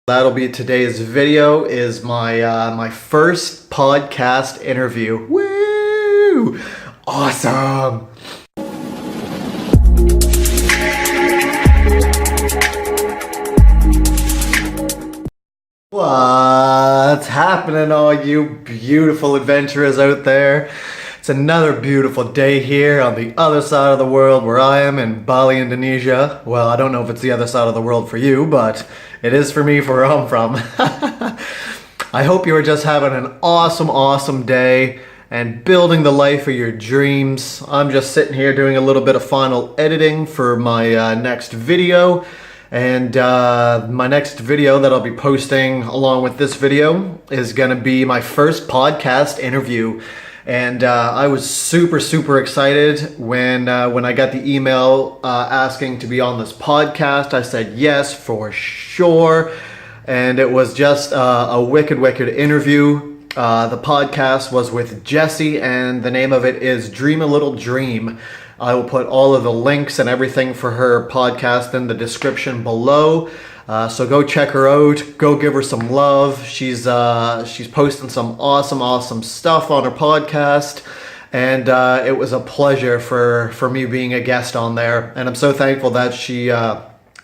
That'll be today's video. Is my first podcast interview. Woo! Awesome. What's happening, all you beautiful adventurers out there? It's another beautiful day here on the other side of the world where I am in Bali, Indonesia. Well, I don't know if it's the other side of the world for you, but it is for me for where I'm from. I hope you are just having an awesome day and building the life of your dreams. I'm just sitting here doing a little bit of final editing for my next video. And my next video that I'll be posting along with this video is going to be my first podcast interview. And I was super excited when I got the email asking to be on this podcast. I said yes, for sure. And it was just a wicked interview. The podcast was with Jessie, and the name of it is Dream a Little Dream. I will put all of the links and everything for her podcast in the description below. So go check her out. Go give her some love. She's posting some awesome stuff on her podcast, and it was a pleasure for me being a guest on there. And I'm so thankful that she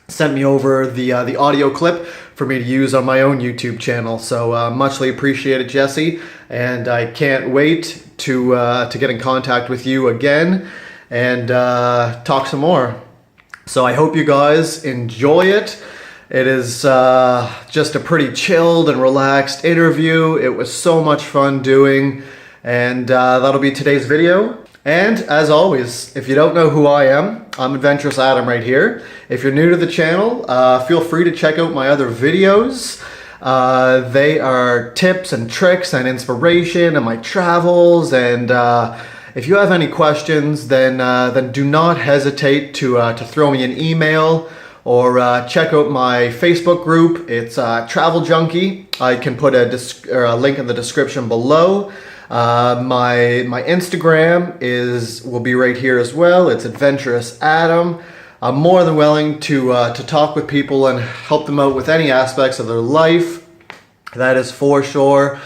sent me over the audio clip for me to use on my own YouTube channel. So muchly appreciated, Jessie, and I can't wait to get in contact with you again and talk some more. So I hope you guys enjoy it. It is just a pretty chilled and relaxed interview. It was so much fun doing, and that'll be today's video. And as always, if you don't know who I am, I'm Adventurous Adam right here. If you're new to the channel, feel free to check out my other videos. They are tips and tricks and inspiration and my travels, and if you have any questions, then do not hesitate to throw me an email or check out my Facebook group. It's Travel Junkie. I can put a link in the description below. My Instagram will be right here as well. It's Adventurous Adam. I'm more than willing to talk with people and help them out with any aspects of their life. That is for sure.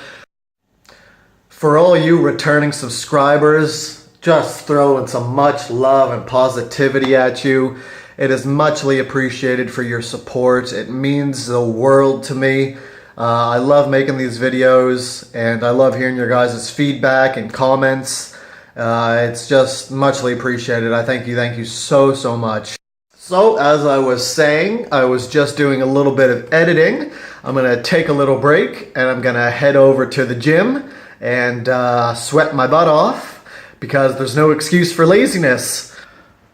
For all you returning subscribers, just throwing some much love and positivity at you. It is muchly appreciated for your support. It means the world to me. I love making these videos, and I love hearing your guys' feedback and comments. It's just muchly appreciated. I thank you so much. So as I was saying, I was just doing a little bit of editing. I'm gonna take a little break, and I'm gonna head over to the gym and sweat my butt off, because there's no excuse for laziness.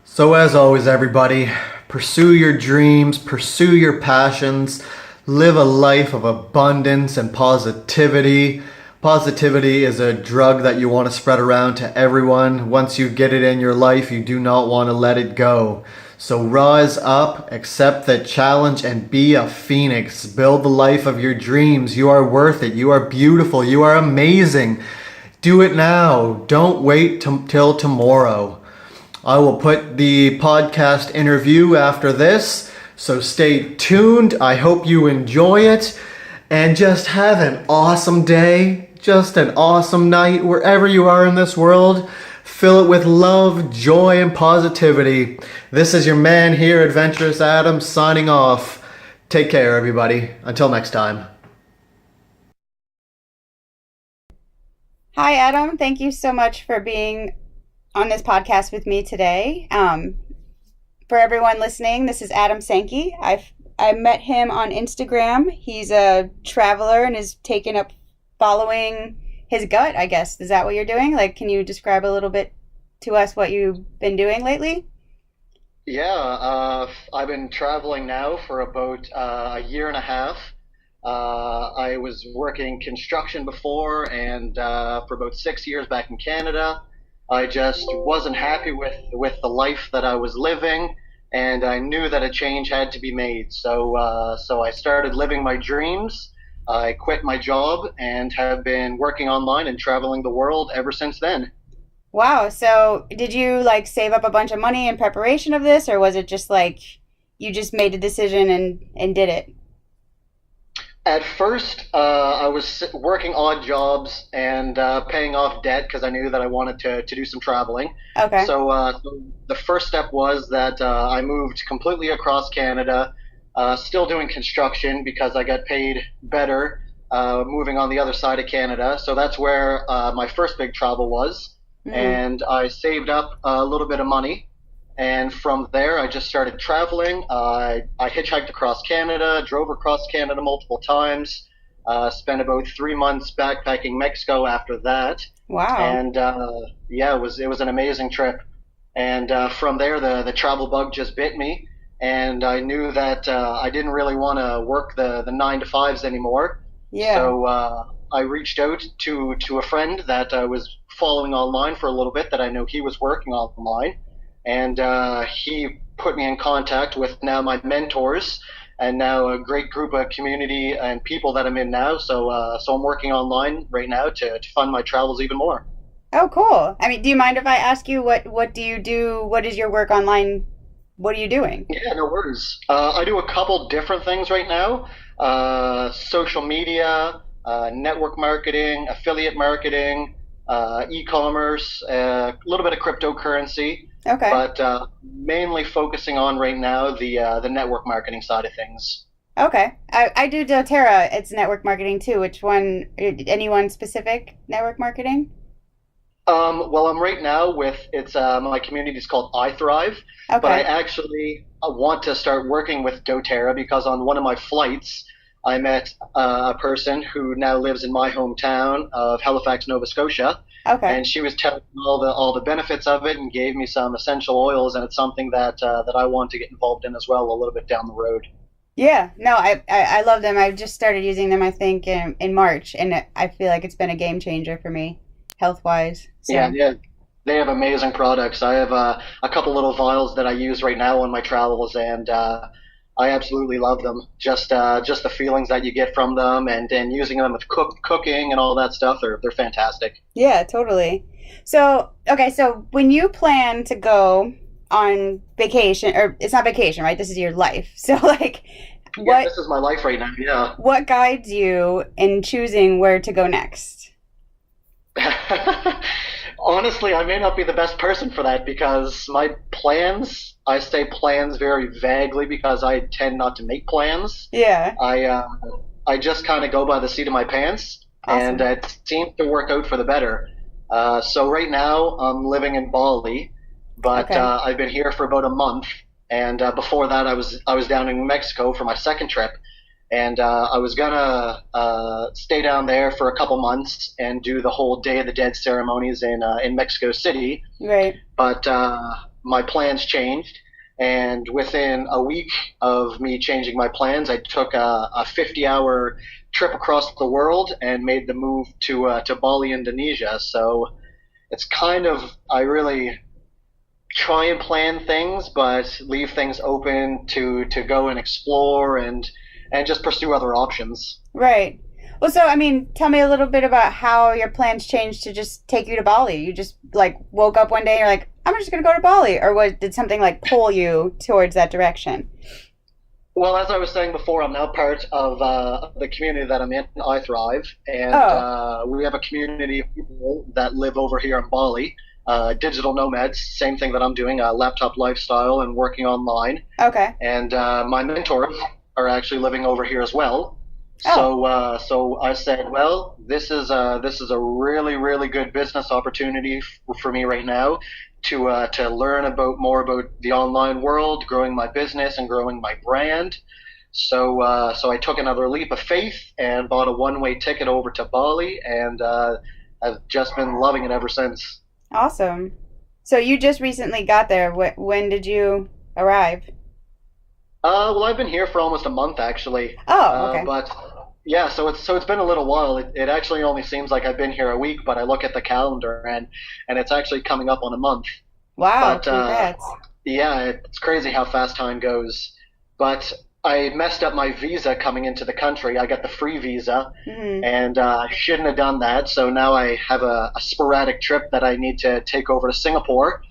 So as always, everybody, pursue your dreams, pursue your passions, live a life of abundance and positivity. Positivity is a drug that you want to spread around to everyone. Once you get it in your life, you do not want to let it go. So rise up, accept the challenge, and be a phoenix. Build the life of your dreams. You are worth it. You are beautiful. You are amazing. Do it now. Don't wait till tomorrow. I will put the podcast interview after this, so stay tuned. I hope you enjoy it, and just have an awesome day, just an awesome night, wherever you are in this world. Fill it with love, joy, and positivity. This is your man here, Adventurous Adam, signing off. Take care, everybody. Until next time. Hi, Adam. Thank you so much for being on this podcast with me today. For everyone listening, this is Adam Sankey. I met him on Instagram. He's a traveler and is taken up following his gut, I guess. Is that what you're doing? Like, can you describe a little bit to us what you've been doing lately? Yeah, I've been traveling now for about a year and a half. I was working construction before, and for about 6 years back in Canada. I just wasn't happy with the life that I was living, and I knew that a change had to be made. So I started living my dreams. I quit my job and have been working online and traveling the world ever since then. Wow. So did you like save up a bunch of money in preparation of this, or was it just like you just made a decision and did it? At first, I was working odd jobs and paying off debt because I knew that I wanted to do some traveling. Okay. So the first step was that I moved completely across Canada, still doing construction because I got paid better moving on the other side of Canada. So that's where my first big travel was. Mm. And I saved up a little bit of money. And from there, I just started traveling. I hitchhiked across Canada, drove across Canada multiple times, spent about 3 months backpacking Mexico after that. Wow. And yeah, it was an amazing trip. And from there, the travel bug just bit me. And I knew that I didn't really want to work the 9 to 5s anymore. Yeah. So I reached out to a friend that I was following online for a little bit that I knew he was working online. And he put me in contact with now my mentors and now a great group of community and people that I'm in now. So I'm working online right now to fund my travels even more. Oh, cool. I mean, do you mind if I ask you what do you do? What is your work online? What are you doing? Yeah, no worries. I do a couple different things right now. Social media, network marketing, affiliate marketing, e-commerce, a little bit of cryptocurrency. Okay. But mainly focusing on right now the network marketing side of things. Okay. I do doTERRA. It's network marketing too. Which one? Anyone specific network marketing? Well, I'm right now with my community is called I Thrive, but I Okay. actually want to start working with doTERRA because on one of my flights I met a person who now lives in my hometown of Halifax, Nova Scotia, Okay. and she was telling me all the benefits of it and gave me some essential oils, and it's something that I want to get involved in as well a little bit down the road. Yeah. No, I love them. I've just started using them, I think, in March, and I feel like it's been a game changer for me, health wise. Yeah, So, yeah, they have amazing products. I have a couple little vials that I use right now on my travels, and I absolutely love them. Just the feelings that you get from them, and using them with cooking and all that stuff. They're fantastic. yeah, totally. So, okay, so when you plan to go on vacation, or it's not vacation, right? This is your life. So, like, Yeah, what this is my life right now. Yeah. what guides you in choosing where to go next? Honestly, I may not be the best person for that because I say plans very vaguely because I tend not to make plans. Yeah, I just kind of go by the seat of my pants, and awesome. it seems to work out for the better. So right now I'm living in Bali, but Okay. I've been here for about a month, and before that I was down in Mexico for my second trip, and I was gonna stay down there for a couple months and do the whole Day of the Dead ceremonies in Mexico City, Right. but my plans changed. And within a week of me changing my plans, I took a 50-hour trip across the world and made the move to Bali, Indonesia. So it's kind of I really try and plan things, but leave things open to go and explore and just pursue other options. Right. Well, so I mean, tell me a little bit about how your plans changed to just take you to Bali. You just like woke up one day and you're like, I'm just gonna go to Bali, or did something like pull you towards that direction? Well, as I was saying before, I'm now part of the community that I'm in, I Thrive, and Oh, we have a community of people that live over here in Bali, digital nomads, same thing that I'm doing, laptop lifestyle and working online. okay. And my mentors are actually living over here as well. Oh, So I said, well, this is a really really good business opportunity for me right now to learn about more about the online world, growing my business and growing my brand. So I took another leap of faith and bought a one-way ticket over to Bali, and I've just been loving it ever since. awesome. So you just recently got there. When did you arrive? Well, I've been here for almost a month actually, Oh, okay. but yeah, so it's been a little while. It actually only seems like I've been here a week, but I look at the calendar and it's actually coming up on a month. Wow, But congrats. yeah, it's crazy how fast time goes. But I messed up my visa coming into the country. I got the free visa, Hmm. and I shouldn't have done that. So now I have a sporadic trip that I need to take over to Singapore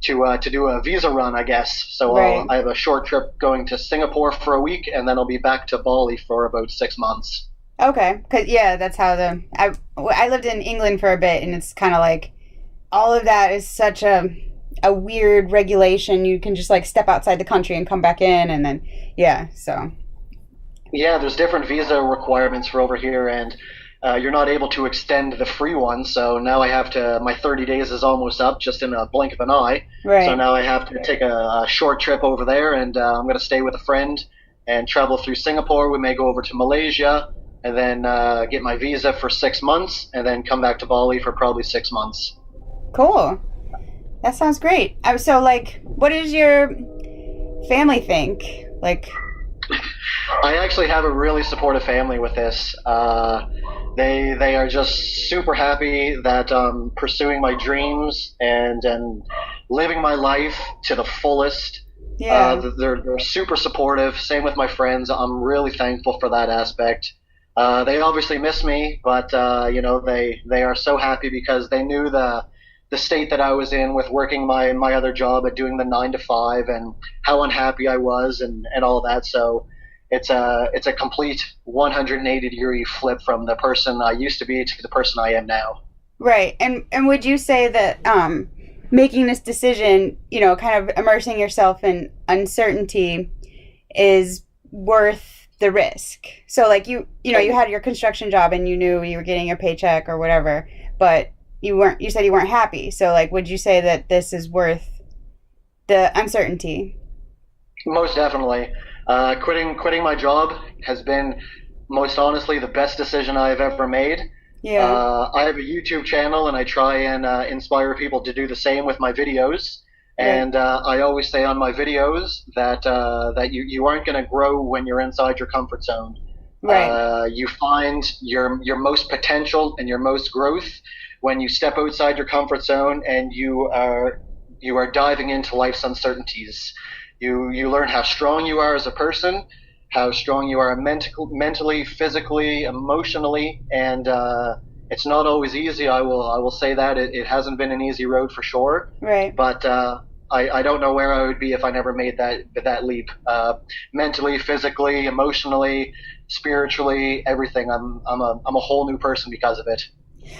to do a visa run, I guess. So Right. I have a short trip going to Singapore for a week, and then I'll be back to Bali for about 6 months. Okay. Cause yeah, that's how I lived in England for a bit, and it's kind of like all of that is such a weird regulation. You can just like step outside the country and come back in, and then yeah. So Yeah, there's different visa requirements for over here, and you're not able to extend the free one. So now I have to. My 30 days is almost up, just in a blink of an eye. So right. now I have to take a short trip over there, and I'm going to stay with a friend and travel through Singapore. We may go over to Malaysia, and then get my visa for 6 months, and then come back to Bali for probably 6 months. Cool. That sounds great. So like, what does your family think? Like, I actually have a really supportive family with this. They are just super happy that I'm pursuing my dreams and living my life to the fullest. yeah. They're super supportive. Same with my friends. I'm really thankful for that aspect. They obviously miss me, but they are so happy because they knew the state that I was in with working my other job at doing the 9 to 5 and how unhappy I was and all that. So it's a complete 180-degree flip from the person I used to be to the person I am now. Right. And would you say that making this decision, kind of immersing yourself in uncertainty is worth the risk? So like you had your construction job and you knew you were getting your paycheck or whatever, but you said you weren't happy. So like would you say that this is worth the uncertainty? Most definitely. Quitting my job has been most honestly the best decision I've ever made. Yeah. I have a YouTube channel and I try and inspire people to do the same with my videos. Right. And I always say on my videos that you aren't going to grow when you're inside your comfort zone. Right. You find your most potential and your most growth when you step outside your comfort zone and you are diving into life's uncertainties. You learn how strong you are as a person, how strong you are mentally, physically, emotionally, and it's not always easy. I will say that it hasn't been an easy road for sure. Right. But I don't know where I would be if I never made that leap. Mentally, physically, emotionally, spiritually, everything. I'm a whole new person because of it.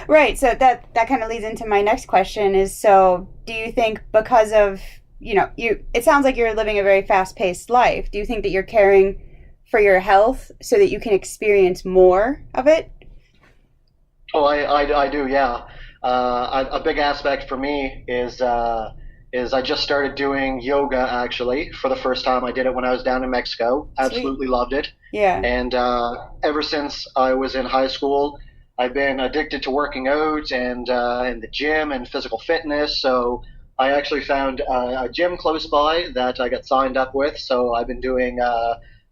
Right. So that kind of leads into my next question is, so do you think because of, it sounds like you're living a very fast-paced life. Do you think that you're caring for your health so that you can experience more of it? Oh, I do, yeah. A big aspect for me is I just started doing yoga actually for the first time. I did it when I was down in Mexico. Sweet. Absolutely loved it. Yeah. And ever since I was in high school, I've been addicted to working out and in the gym and physical fitness. So I actually found a gym close by that I got signed up with. So I've been doing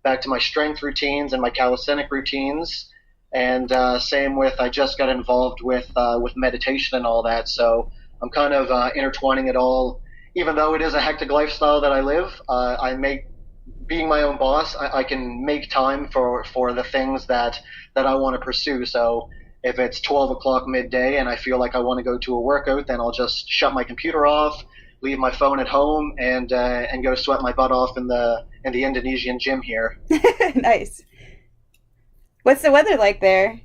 back to my strength routines and my calisthenic routines. And same with I just got involved with meditation and all that. So I'm kind of intertwining it all. Even though it is a hectic lifestyle that I live, I make being my own boss. I can make time for the things that I want to pursue. So if it's 12 o'clock midday and I feel like I want to go to a workout, then I'll just shut my computer off, leave my phone at home, and go sweat my butt off in the Indonesian gym here. Nice. What's the weather like there?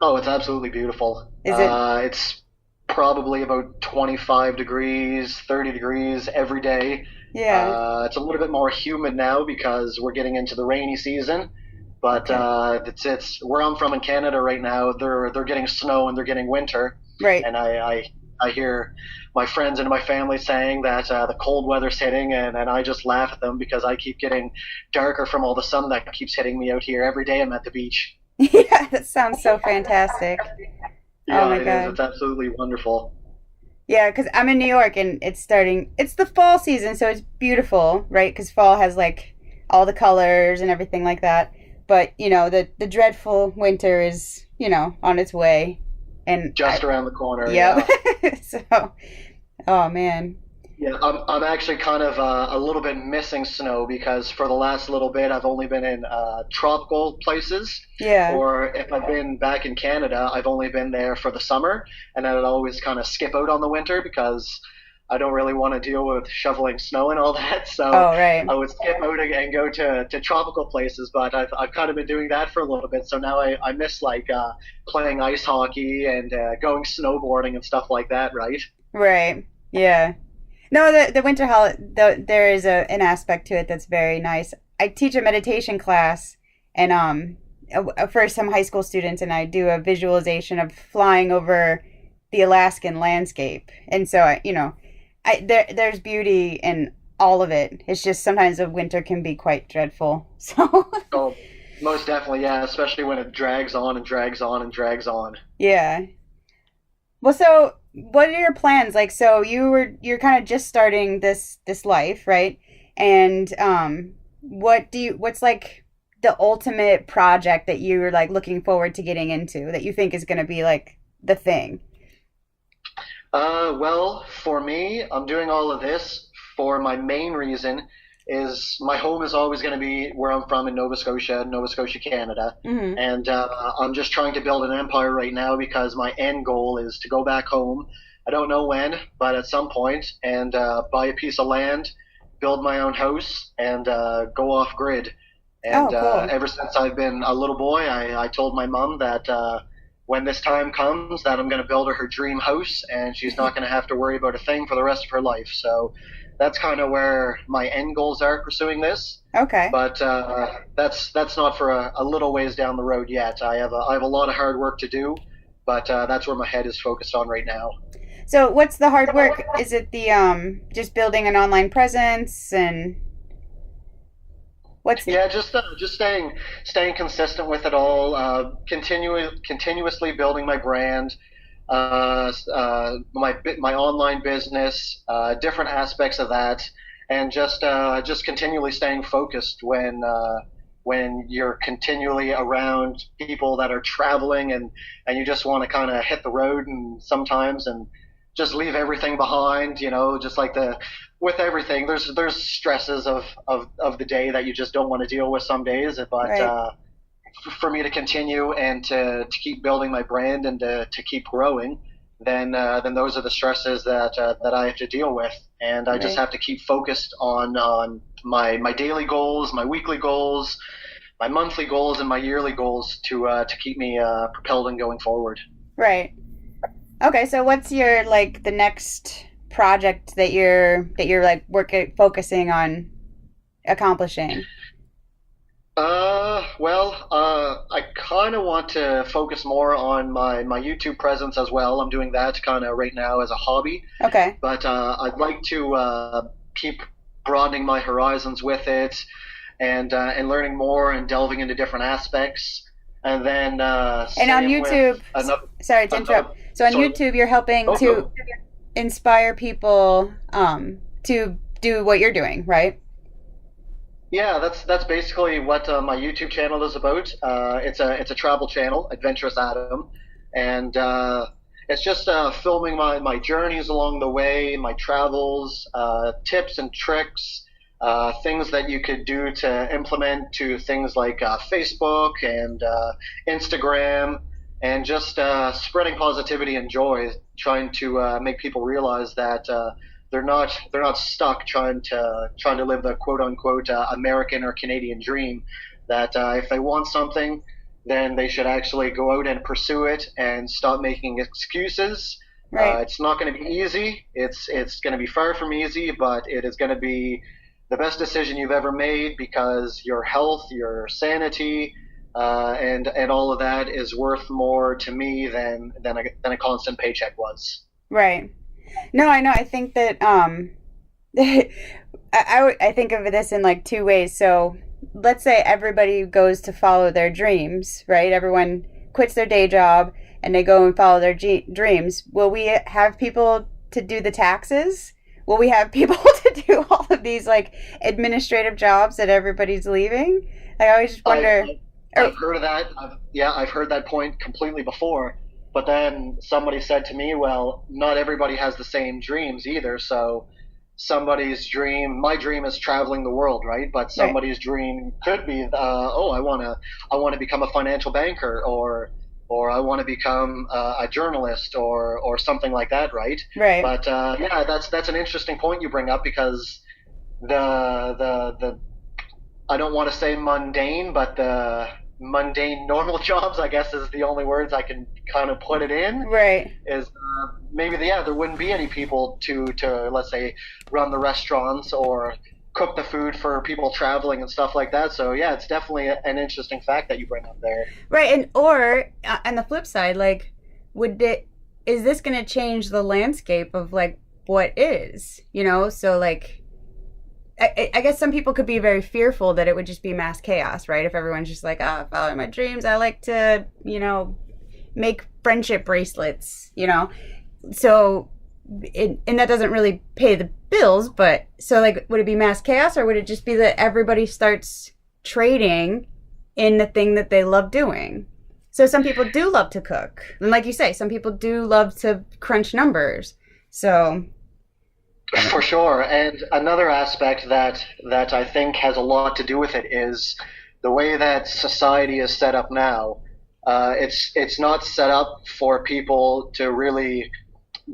Oh, it's absolutely beautiful. Is it? It's probably about 25 degrees, 30 degrees every day. Yeah. It's a little bit more humid now because we're getting into the rainy season. But Okay. it's where I'm from in Canada right now. They're getting snow and they're getting winter, Right. and I hear my friends and my family saying that the cold weather's hitting, and I just laugh at them because I keep getting darker from all the sun that keeps hitting me out here every day. I'm at the beach. Yeah, that sounds so fantastic. Oh Yeah, my it is. It's God. absolutely wonderful. Yeah, because I'm in New York and it's the fall season, so it's beautiful, right? Because fall has like all the colors and everything like that. But, the dreadful winter is, on its way. And Just around the corner. yep. Yeah. So, oh man. Yeah, I'm actually kind of a little bit missing snow because for the last little bit I've only been in tropical places, Yeah. or if I've been back in Canada, I've only been there for the summer, and then I'd always kind of skip out on the winter because I don't really want to deal with shoveling snow and all that. So Oh, right. I would skip out and go to tropical places. But I've kind of been doing that for a little bit. So now I miss like playing ice hockey and going snowboarding and stuff like that, right? Right. Yeah. No, the winter holiday, there is an aspect to it that's very nice. I teach a meditation class, and for some high school students, and I do a visualization of flying over the Alaskan landscape. And so, there's beauty in all of it. It's just sometimes the winter can be quite dreadful. So, Oh, most definitely, yeah. Especially when it drags on and drags on and drags on. yeah. Well, so what are your plans? Like, so you're kind of just starting this life, right? And what's like the ultimate project that you're like looking forward to getting into that you think is going to be like the thing? Well, for me, I'm doing all of this for my main reason is my home is always going to be where I'm from in Nova Scotia, Canada. Hmm. And I'm just trying to build an empire right now because my end goal is to go back home. I don't know when, but at some point, and buy a piece of land, build my own house, and go off grid. And Oh, cool. ever since I've been a little boy, I told my mom that when this time comes, that I'm going to build her dream house, and she's not going to have to worry about a thing for the rest of her life. So that's kind of where my end goals are pursuing this. Okay. But that's not for a little ways down the road yet. I have a lot of hard work to do, but that's where my head is focused on right now. So what's the hard work? Is it the just building an online presence and what's Yeah, just staying consistent with it all. Continuously building my brand, my online business, different aspects of that, and just continually staying focused when you're continually around people that are traveling and you just want to kind of hit the road and sometimes and just leave everything behind, just like the with everything, there's stresses of the day that you just don't want to deal with some days. But right? for me to continue and to keep building my brand and to keep growing, then those are the stresses that I have to deal with, and I just Right. have to keep focused on my daily goals, my weekly goals, my monthly goals, and my yearly goals to keep me propelled and going forward. Right. Okay, so what's your like the next project that you're like working focusing on accomplishing? I kind of want to focus more on my YouTube presence as well. I'm doing that kind of right now as a hobby, Okay. but I'd like to keep broadening my horizons with it and learning more and delving into different aspects. And then And on same with YouTube, another, sorry to another interrupt. So on sorry. YouTube, you're helping Oh, to no. inspire people to do what you're doing, right? Yeah, that's basically what my YouTube channel is about. It's a travel channel, Adventurous Adam, and it's just filming my journeys along the way, my travels, tips and tricks, things that you could do to implement to things like Facebook and Instagram, and just spreading positivity and joy, trying to make people realize that they're not stuck trying to live the quote unquote American or Canadian dream. That if they want something, then they should actually go out and pursue it and stop making excuses. Right. It's not going to be easy. It's going to be far from easy, but it is going to be the best decision you've ever made because your health, your sanity, and all of that is worth more to me than a constant paycheck was. Right. No, I know. I think that I think of this in like two ways. So let's say everybody goes to follow their dreams, right? Everyone quits their day job and they go and follow their dreams. Will we have people to do the taxes? Will we have people to do all of these like administrative jobs that everybody's leaving? I always just I, wonder. Or, I've heard of that. I've heard that point completely before. But then somebody said to me, well, not everybody has the same dreams either. So my dream is traveling the world, right? But right. somebody's dream could be, I want to become a financial banker, or or I want to become a journalist or something like that, right? Right. But yeah, that's an interesting point you bring up, because the I don't want to say mundane, but the mundane normal jobs, I guess, is the only words I can kind of put it in. Right. Is maybe there wouldn't be any people to let's say run the restaurants or cook the food for people traveling and stuff like that. So yeah, it's definitely an interesting fact that you bring up there. Right. And or on the flip side, like, is this going to change the landscape of like what is, So like, I guess some people could be very fearful that it would just be mass chaos, right? If everyone's just like, following my dreams, I like to, make friendship bracelets, So, and that doesn't really pay the bills, but so like, would it be mass chaos, or would it just be that everybody starts trading in the thing that they love doing? So some people do love to cook. And like you say, some people do love to crunch numbers. So... For sure. And another aspect that I think has a lot to do with it is the way that society is set up now. It's not set up for people to really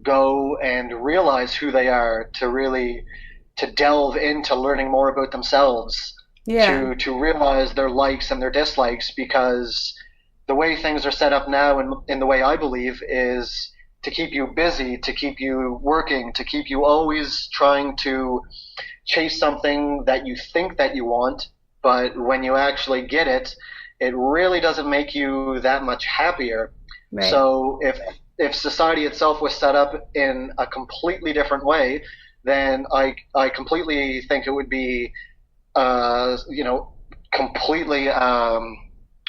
go and realize who they are, to delve into learning more about themselves, to realize their likes and their dislikes, because the way things are set up now, and in the way I believe, is to keep you busy, to keep you working, to keep you always trying to chase something that you think that you want, but when you actually get it, it really doesn't make you that much happier. Right. So if society itself was set up in a completely different way, then I completely think it would be, completely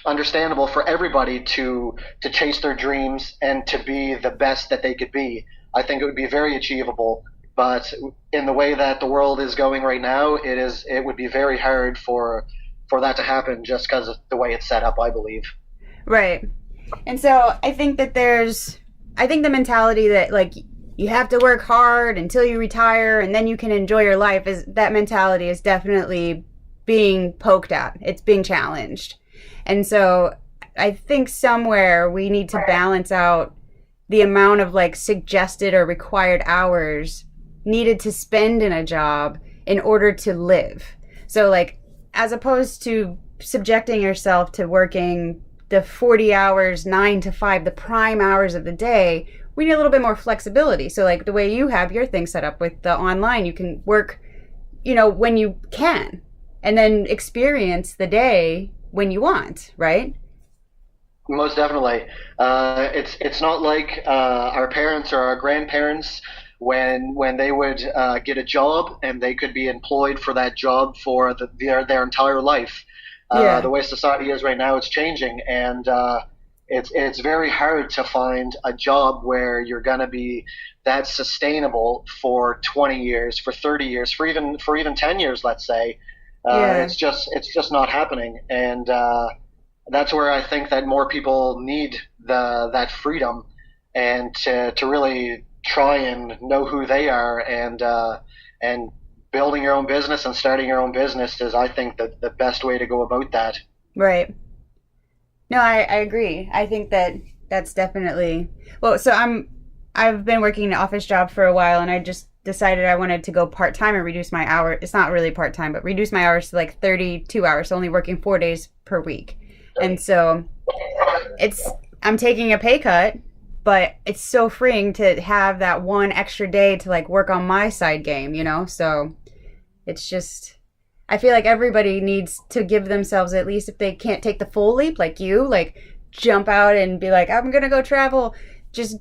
understandable for everybody to chase their dreams and to be the best that they could be. I think it would be very achievable, but in the way that the world is going right now, it would be very hard for that to happen, just because of the way it's set up, I believe. Right. And so I think that the mentality that like you have to work hard until you retire and then you can enjoy your life, that mentality is definitely being poked at. It's being challenged. And so I think somewhere we need to balance out the amount of like suggested or required hours needed to spend in a job in order to live. So like, as opposed to subjecting yourself to working the 40 hours, 9 to 5, the prime hours of the day, we need a little bit more flexibility. So like the way you have your thing set up with the online, you can work, when you can, and then experience the day when you want, right? Most definitely. It's not like our parents or our grandparents when they would get a job and they could be employed for that job for their entire life. The way society is right now, it's changing, and it's very hard to find a job where you're gonna be that sustainable for 20 years, for 30 years, for even 10 years, let's say. It's just not happening, and that's where I think that more people need that freedom, and to really try and know who they are, and building your own business and starting your own business is, I think, the best way to go about that. Right. No, I agree. I think that's definitely so I've been working an office job for a while, and I just decided I wanted to go part-time and reduce my hours. It's not really part-time, but reduce my hours to like 32 hours, so only working 4 days per week. And so I'm taking a pay cut, but it's so freeing to have that one extra day to like work on my side game, So it's just, I feel like everybody needs to give themselves, at least if they can't take the full leap like you, like jump out and be like, I'm going to go travel, just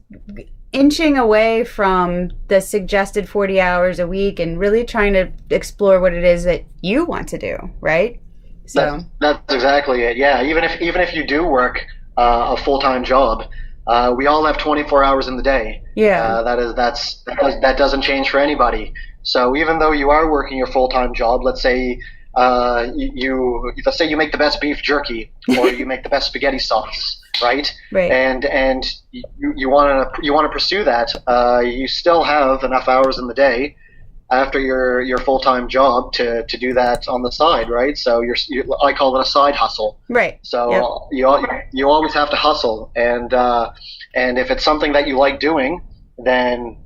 inching away from the suggested 40 hours a week and really trying to explore what it is that you want to do, right? So that's exactly it. Yeah, even if you do work a full-time job, we all have 24 hours in the day. Yeah. That doesn't change for anybody. So even though you are working your full-time job, let's say let's say you make the best beef jerky, or you make the best spaghetti sauce, right? Right. And you want to pursue that. You still have enough hours in the day, after your full-time job to do that on the side, right? So I call it a side hustle. Right. So you always have to hustle, and if it's something that you like doing, then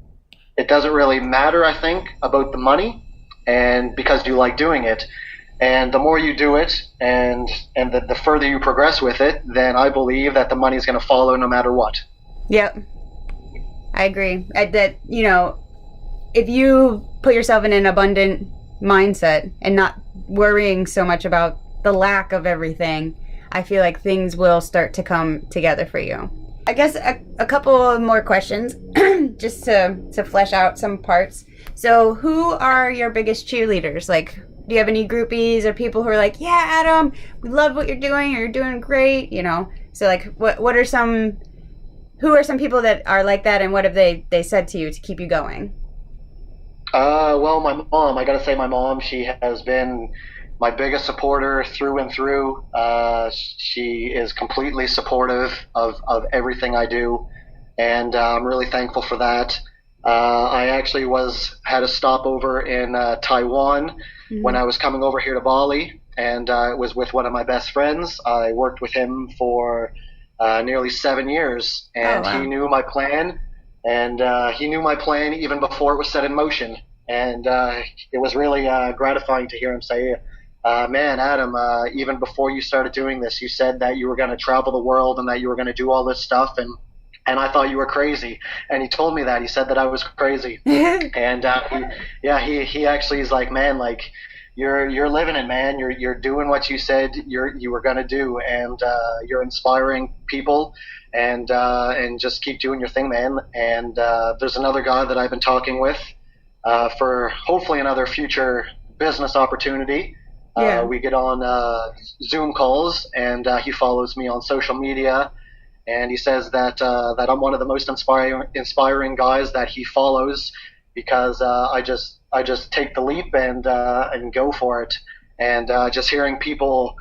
it doesn't really matter, I think, about the money, and because you like doing it. And the more you do it, and the further you progress with it, then I believe that the money is going to follow no matter what. Yep. I agree. That, if you put yourself in an abundant mindset and not worrying so much about the lack of everything, I feel like things will start to come together for you. I guess a couple of more questions just to flesh out some parts. So who are your biggest cheerleaders? Like, do you have any groupies or people who are like, yeah, Adam, we love what you're doing, or you're doing great, So like, what are who are some people that are like that, and what have they said to you to keep you going? Well, my mom, I gotta say my mom, she has been my biggest supporter through and through. She is completely supportive of everything I do, and I'm really thankful for that. I actually had a stopover in Taiwan when I was coming over here to Bali, and it was with one of my best friends. I worked with him for nearly 7 years, and he knew my plan, and he knew my plan even before it was set in motion. And it was really gratifying to hear him say, man, Adam, even before you started doing this, you said that you were going to travel the world and that you were going to do all this stuff, and I thought you were crazy. And he told me that. He said that I was crazy. And he actually is like, man, like, you're living it, man. You're doing what you said you were gonna do, and you're inspiring people, and just keep doing your thing, man. And there's another guy that I've been talking with for hopefully another future business opportunity. We get on Zoom calls, and he follows me on social media. And he says that I'm one of the most inspiring guys that he follows, because I just take the leap and go for it. And just hearing people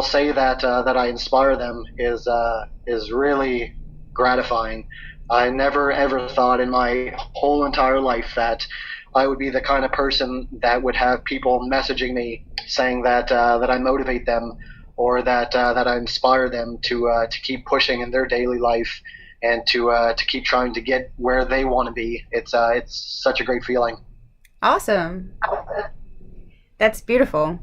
say that I inspire them is really gratifying. I never ever thought in my whole entire life that I would be the kind of person that would have people messaging me saying that I motivate them, or that I inspire them to keep pushing in their daily life, and to keep trying to get where they want to be. It's such a great feeling. Awesome. That's beautiful.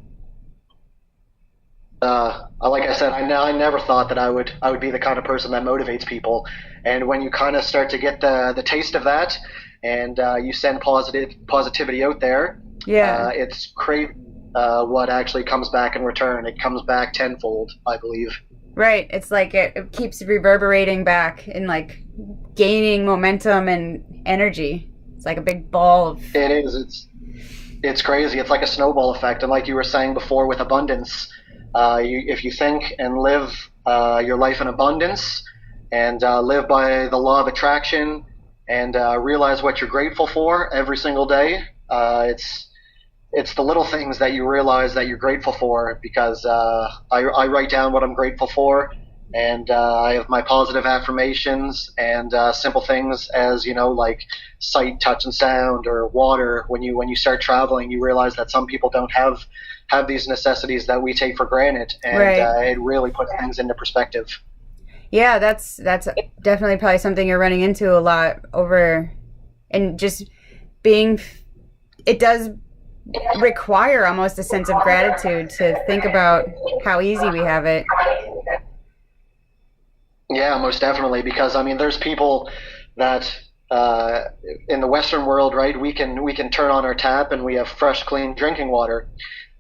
Like I said, I never thought that I would be the kind of person that motivates people. And when you kind of start to get the taste of that, and you send positivity out there, it's crazy. What actually comes back in return. It comes back tenfold, I believe. Right. It's like it keeps reverberating back and like gaining momentum and energy. It's like a big ball of... It is. It's crazy. It's like a snowball effect. And like you were saying before with abundance, if you think and live your life in abundance, and live by the law of attraction, and realize what you're grateful for every single day, it's the little things that you realize that you're grateful for, because I write down what I'm grateful for, and I have my positive affirmations, and simple things as, like sight, touch, and sound, or water. When you start traveling, you realize that some people don't have these necessities that we take for granted, and it really puts things into perspective. Yeah, that's definitely probably something you're running into a lot over, and just being, it does require almost a sense of gratitude to think about how easy we have it. Yeah, most definitely, because I mean, there's people that in the Western world, right, we can turn on our tap and we have fresh, clean drinking water.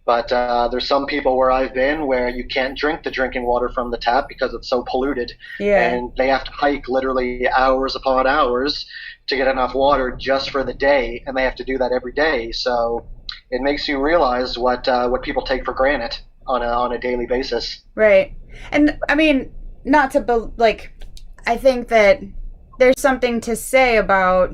But there's some people where I've been where you can't drink the drinking water from the tap because it's so polluted. Yeah. And they have to hike literally hours upon hours to get enough water just for the day, and they have to do that every day. So it makes you realize what people take for granted on a daily basis. Right. And I mean, not to I think that there's something to say about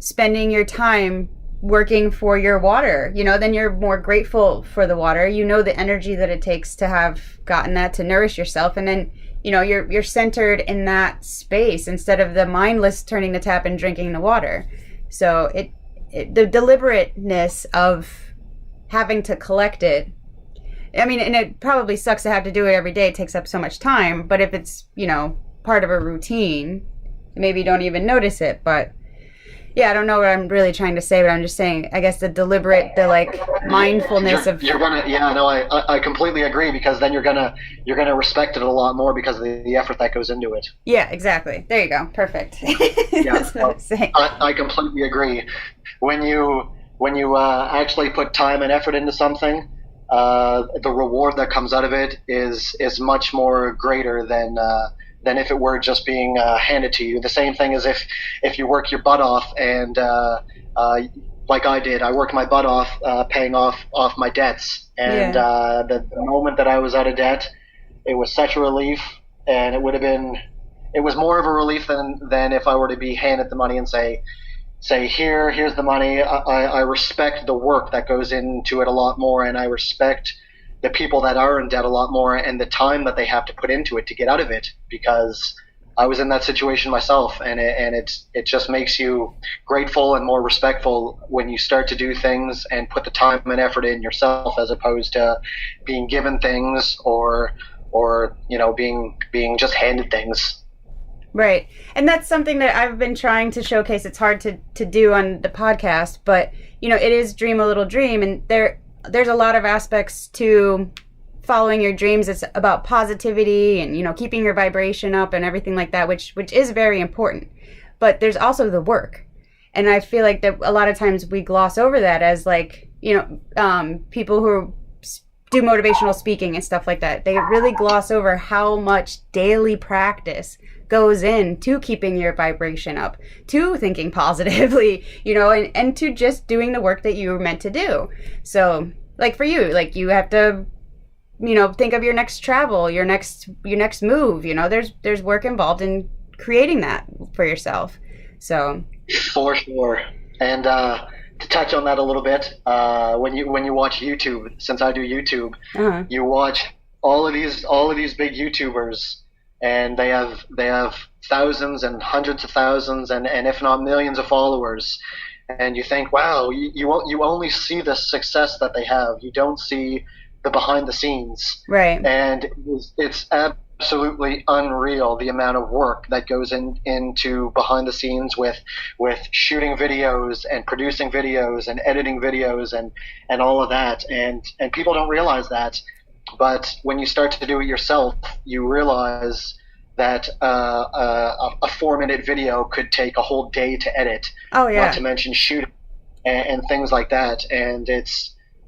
spending your time working for your water. Then you're more grateful for the water. The energy that it takes to have gotten that to nourish yourself, and then you're centered in that space instead of the mindless turning the tap and drinking the water. So the deliberateness of having to collect it. I mean, and it probably sucks to have to do it every day. It takes up so much time. But if it's, part of a routine, maybe you don't even notice it. But yeah, I don't know what I'm really trying to say, but I'm just saying, I guess the like mindfulness of. I completely agree, because then you're gonna respect it a lot more because of the effort that goes into it. Yeah, exactly. There you go. Perfect. Yeah, That's what I'm saying. I completely agree. When you actually put time and effort into something, the reward that comes out of it is much more greater than if it were just being handed to you. The same thing as if you work your butt off and like I did, I worked my butt off paying off my debts, and the moment that I was out of debt, it was such a relief, and it was more of a relief than if I were to be handed the money and say here's the money. I respect the work that goes into it a lot more, and I respect the people that are in debt a lot more, and the time that they have to put into it to get out of it, because I was in that situation myself, and it just makes you grateful and more respectful when you start to do things and put the time and effort in yourself, as opposed to being given things or being just handed things. Right. And that's something that I've been trying to showcase. It's hard to do on the podcast, but it is dream a little dream, and there's a lot of aspects to following your dreams. It's about positivity and keeping your vibration up and everything like that, which is very important. But there's also the work, and I feel like that a lot of times we gloss over that as like people who do motivational speaking and stuff like that. They really gloss over how much daily practice goes into keeping your vibration up, to thinking positively, and to just doing the work that you were meant to do. So like for you, like you have to, think of your next travel, your next move, there's work involved in creating that for yourself. So for sure. And to touch on that a little bit, when you watch YouTube, since I do YouTube, you watch all of these big YouTubers, and they have thousands and hundreds of thousands and if not millions of followers, and you think, wow, you only see the success that they have. You don't see the behind the scenes. Right. And it's absolutely unreal the amount of work that goes into behind the scenes with shooting videos and producing videos and editing videos and all of that, and people don't realize that. But when you start to do it yourself, you realize that a 4-minute video could take a whole day to edit. Oh yeah. Not to mention shoot and things like that. And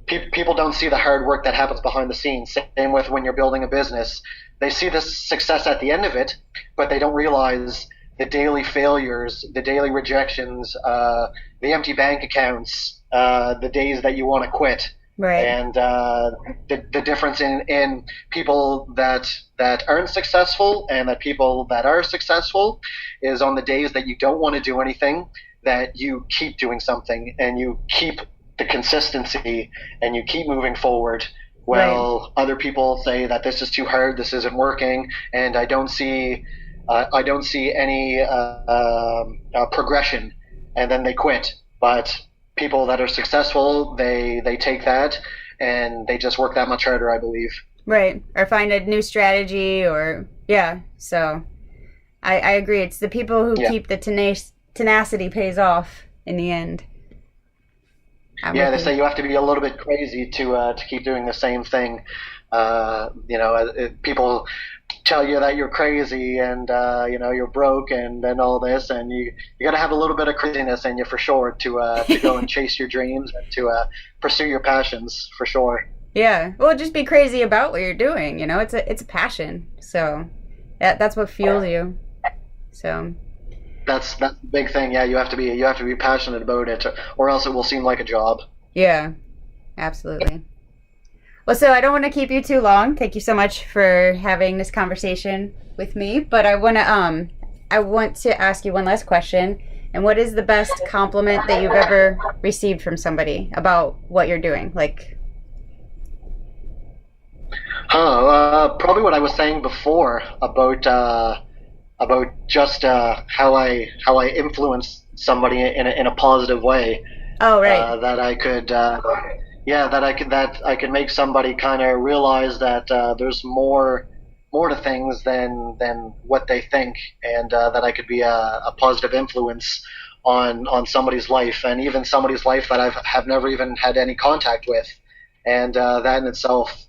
people don't see the hard work that happens behind the scenes. Same with when you're building a business. They see the success at the end of it, but they don't realize the daily failures, the daily rejections, the empty bank accounts, the days that you want to quit. Right. And the difference in people that aren't successful and that people that are successful is on the days that you don't want to do anything, that you keep doing something and you keep the consistency and you keep moving forward. Well, other people say that this is too hard, this isn't working, and I don't see any progression, and then they quit. But people that are successful, they take that and they just work that much harder, I believe. Right. Or find a new strategy, or so I agree. It's the people who keep the tenacity pays off in the end. They say you have to be a little bit crazy to keep doing the same thing. People tell you that you're crazy and you're broke and all this, and you got to have a little bit of craziness in you for sure to go and chase your dreams and to pursue your passions for sure. Yeah, well, just be crazy about what you're doing. It's a passion, so that's what fuels you. So. That's the big thing. Yeah, you have to be passionate about it, or else it will seem like a job. Yeah, absolutely. Well, so I don't want to keep you too long. Thank you so much for having this conversation with me. But I want to ask you one last question. And what is the best compliment that you've ever received from somebody about what you're doing? Probably what I was saying before about just how I influence somebody in a positive way. Oh, right. That I could, that I could make somebody kind of realize that there's more to things than what they think, and that I could be a positive influence on somebody's life, and even somebody's life that have never even had any contact with, and that in itself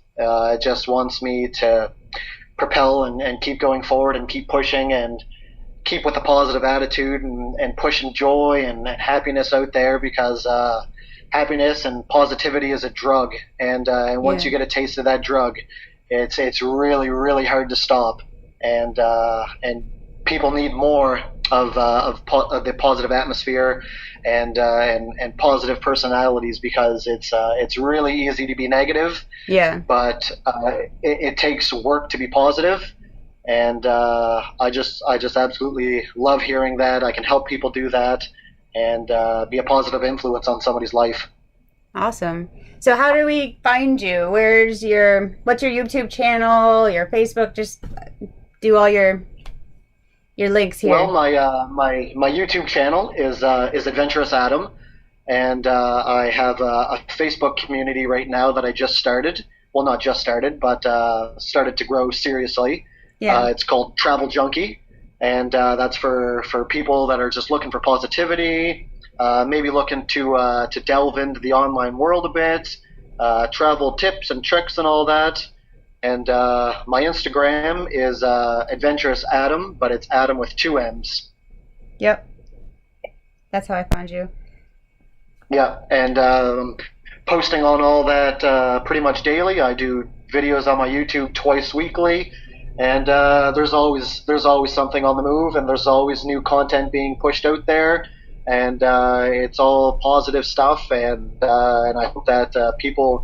just wants me to propel and keep going forward and keep pushing and keep with a positive attitude and pushing joy and happiness out there, because happiness and positivity is a drug, and once you get a taste of that drug, it's really, really hard to stop, and people need more of the positive atmosphere and positive personalities, because it's really easy to be negative, but it takes work to be positive, and I just absolutely love hearing that I can help people do that and be a positive influence on somebody's life. Awesome. So how do we find you? What's your YouTube channel, your Facebook? Just do all your links here. Well, my YouTube channel is Adventurous Adam, and I have a Facebook community right now that I just started. Well, not just started, but started to grow seriously. It's called Travel Junkie, and that's for people that are just looking for positivity. Maybe looking to delve into the online world a bit, travel tips and tricks and all that. And my Instagram is Adventurous Adam, but it's Adam with 2 M's. Yep. That's how I found you. Yeah, and posting on all that pretty much daily. I do videos on my YouTube twice weekly, and there's always something on the move, and there's always new content being pushed out there. And it's all positive stuff, and I hope that people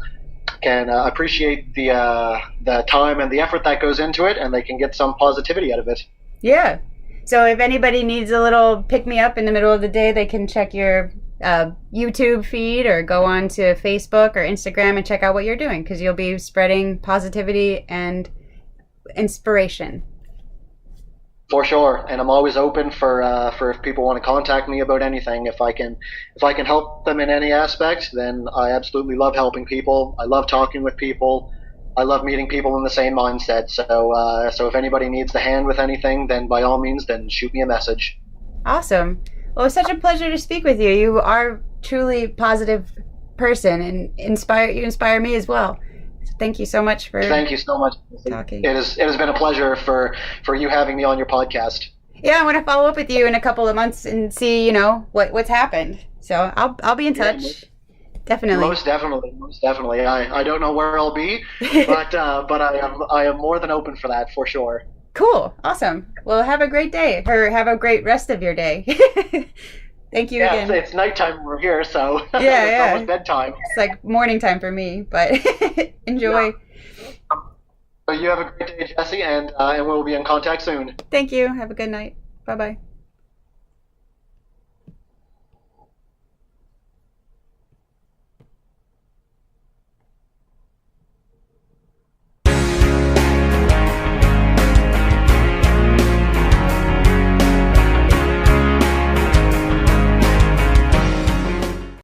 can appreciate the time and the effort that goes into it, and they can get some positivity out of it. Yeah. So if anybody needs a little pick-me-up in the middle of the day, they can check your YouTube feed or go on to Facebook or Instagram and check out what you're doing, because you'll be spreading positivity and inspiration. For sure, and I'm always open for if people want to contact me about anything. If I can help them in any aspect, then I absolutely love helping people. I love talking with people. I love meeting people in the same mindset. So if anybody needs a hand with anything, then by all means, then shoot me a message. Awesome. Well, it's such a pleasure to speak with you. You are truly a positive person, and you inspire me as well. Thank you so much for Thank you so much. talking. It has been a pleasure for you having me on your podcast. Yeah, I want to follow up with you in a couple of months and see, what's happened. So I'll be in touch. Definitely. Most definitely. I don't know where I'll be, but I am more than open for that, for sure. Cool. Awesome. Well, have a great day, or have a great rest of your day. Thank you again. It's nighttime over here, so it's almost bedtime. It's like morning time for me, but enjoy. Yeah. So you have a great day, Jessie, and we'll be in contact soon. Thank you. Have a good night. Bye-bye.